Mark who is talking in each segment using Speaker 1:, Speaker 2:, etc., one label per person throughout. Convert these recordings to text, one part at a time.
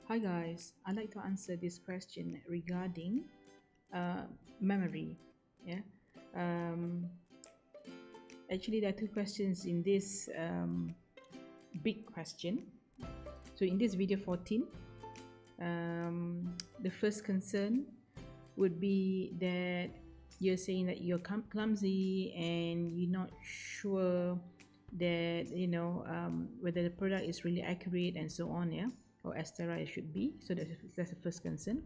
Speaker 1: Hi guys, I'd like to answer this question regarding uh, memory. Yeah, um, actually, there are two questions in this big question. So, in this video 14, the first concern would be that you're saying that you're clumsy and you're not sure that whether the product is really accurate and so on, yeah, or as sterile it should be. So that's the first concern.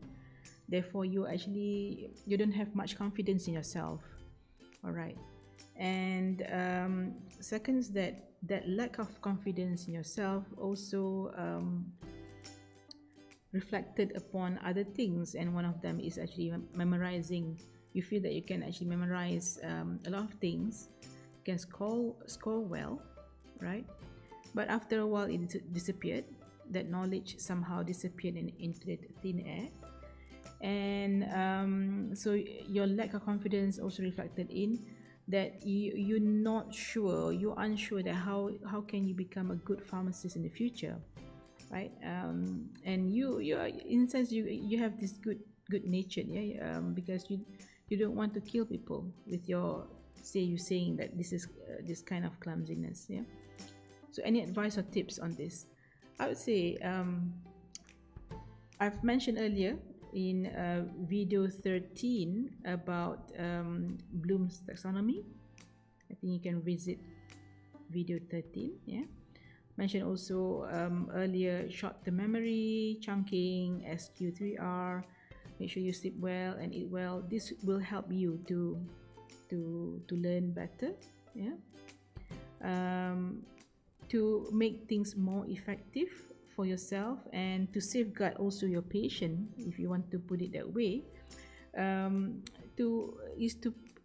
Speaker 1: Therefore, you don't have much confidence in yourself. All right. And second is that lack of confidence in yourself also reflected upon other things, and one of them is actually memorizing. You feel that you can actually memorize a lot of things, can score well, right? But after a while it disappeared. That knowledge somehow disappeared into the thin air. And so your lack of confidence also reflected in that you're unsure that how can you become a good pharmacist in the future, right? And you are, in a sense, you have this good nature, yeah, because you don't want to kill people with your, say, you saying that this is this kind of clumsiness, yeah. So any advice or tips on this? I would say, I've mentioned earlier in video 13 about Bloom's taxonomy. I think you can visit video 13, yeah. Mentioned also earlier short-term memory, chunking, SQ3R. Make sure you sleep well and eat well. This will help you to learn better, yeah. To make things more effective for yourself and to safeguard also your patient, if you want to put it that way, to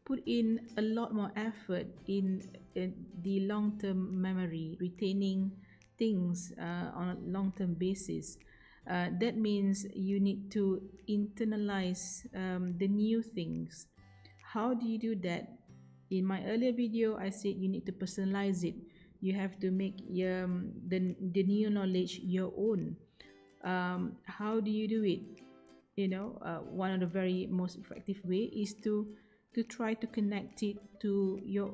Speaker 1: put in a lot more effort in the long-term memory, retaining things on a long-term basis. That means you need to internalize the new things. How do you do that? In my earlier video, I said you need to personalize it. You have to make the new knowledge your own. How do you do it? One of the very most effective way is to try to connect it to your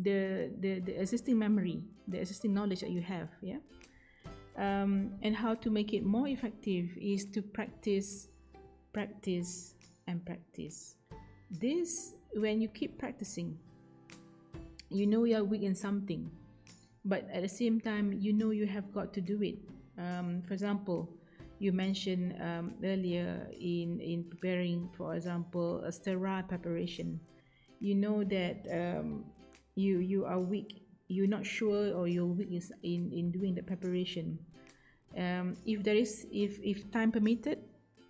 Speaker 1: the existing memory, the existing knowledge that you have, yeah. And how to make it more effective is to practice, practice, and practice. This, when you keep practicing, you know you are weak in something, but at the same time you have got to do it. For example, you mentioned earlier in preparing, for example, a sterile preparation. You know that you are weak, you're not sure, or you're weak in doing the preparation. If there is, if time permitted,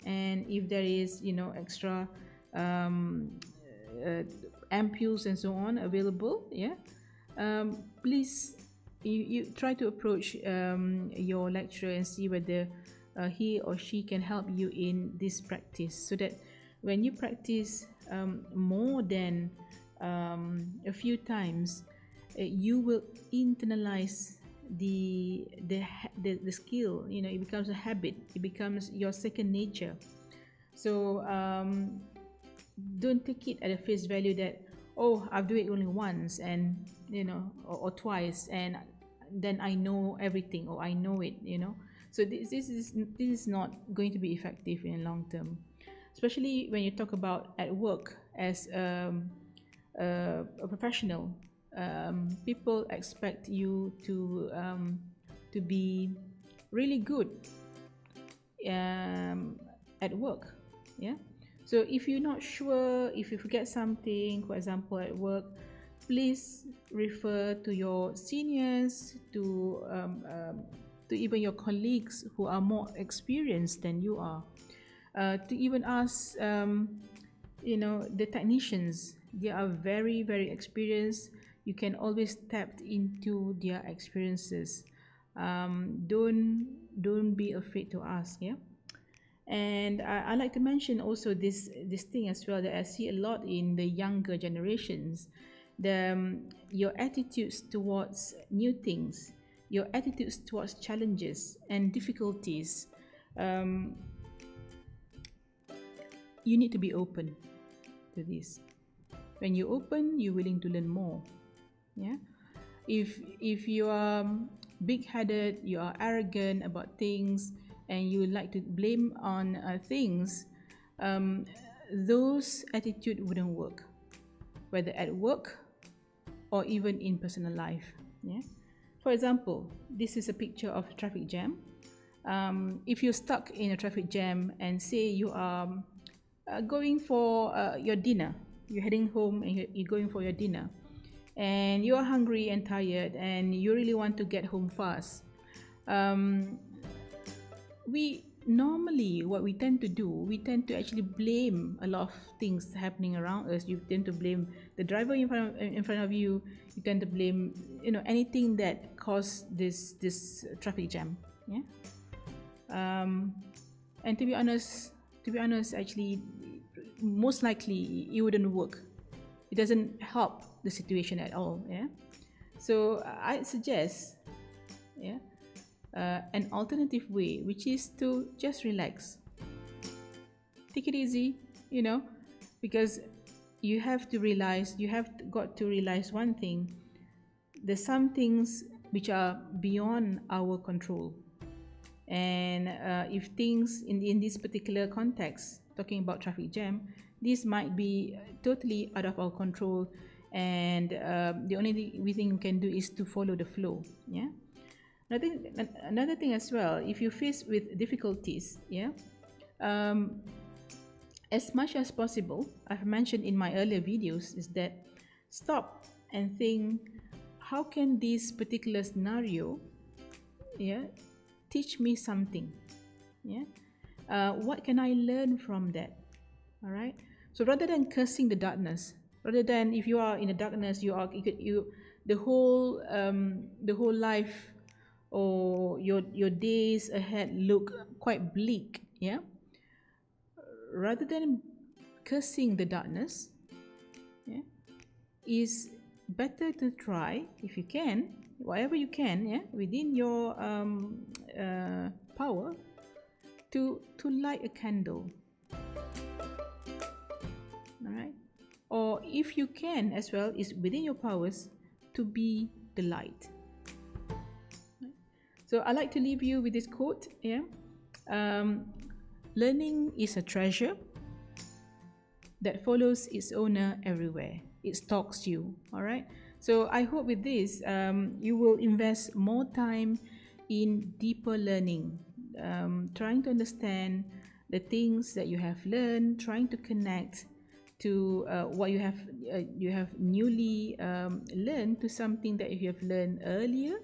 Speaker 1: and if there is extra uh, ampules and so on available, yeah, please, you try to approach your lecturer and see whether he or she can help you in this practice, so that when you practice more than a few times, you will internalize the skill. It becomes a habit, it becomes your second nature. So don't take it at a face value that, oh, I've do it only once, and or twice, and then I know everything, or I know it. So this is not going to be effective in long term, especially when you talk about at work as a professional. People expect you to be really good at work, yeah. So if you're not sure, if you forget something, for example, at work, please refer to your seniors, to even your colleagues who are more experienced than you are, to even ask the technicians. They are very very experienced. You can always tap into their experiences. Don't be afraid to ask, yeah. And I like to mention also this thing as well, that I see a lot in the younger generations. Your attitudes towards new things, your attitudes towards challenges and difficulties, um, you need to be open to this. When you're open, you're willing to learn more. Yeah. If you are big-headed, you are arrogant about things, and you like to blame on things, those attitude wouldn't work, whether at work or even in personal life. Yeah. For example, this is a picture of a traffic jam. If you're stuck in a traffic jam and say you are going for your dinner, you're heading home and you're going for your dinner, and you're hungry and tired and you really want to get home fast, we normally, what we tend to do, we tend to actually blame a lot of things happening around us. You tend to blame the driver in front of you. You tend to blame, anything that caused this traffic jam. Yeah. And to be honest, actually, most likely it wouldn't work. It doesn't help the situation at all. Yeah. So I suggest, yeah, an alternative way, which is to just relax, take it easy, because you have to realize, got to realize one thing: there's some things which are beyond our control. And if things in this particular context, talking about traffic jam, this might be totally out of our control, and the only thing we can do is to follow the flow. Yeah. Another thing as well, if you face with difficulties, yeah, as much as possible, I've mentioned in my earlier videos, is that stop and think, how can this particular scenario, yeah, teach me something? Yeah. What can I learn from that? All right. So rather than cursing the darkness, rather than, if you are in the darkness, the whole life or your days ahead look quite bleak. Yeah. Rather than cursing the darkness, yeah, is better to try, if you can, whatever you can, yeah, within your power, to light a candle. All right. Or if you can as well, is within your powers to be the light. Right? So I like to leave you with this quote. Yeah. Learning is a treasure that follows its owner everywhere. It stalks you. All right. So I hope with this, you will invest more time in deeper learning, trying to understand the things that you have learned, trying to connect to what you have newly learned to something that you have learned earlier.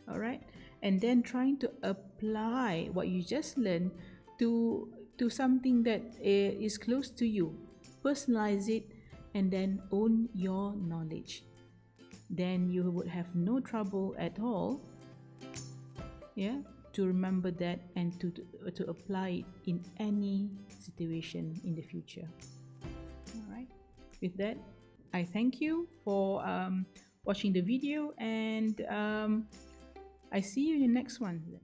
Speaker 1: All right. And then trying to apply what you just learned to something that is close to you. Personalize it and then own your knowledge. Then you would have no trouble at all, yeah, to remember that and to apply it in any situation in the future. All right. With that, I thank you for watching the video, and I see you in the next one then.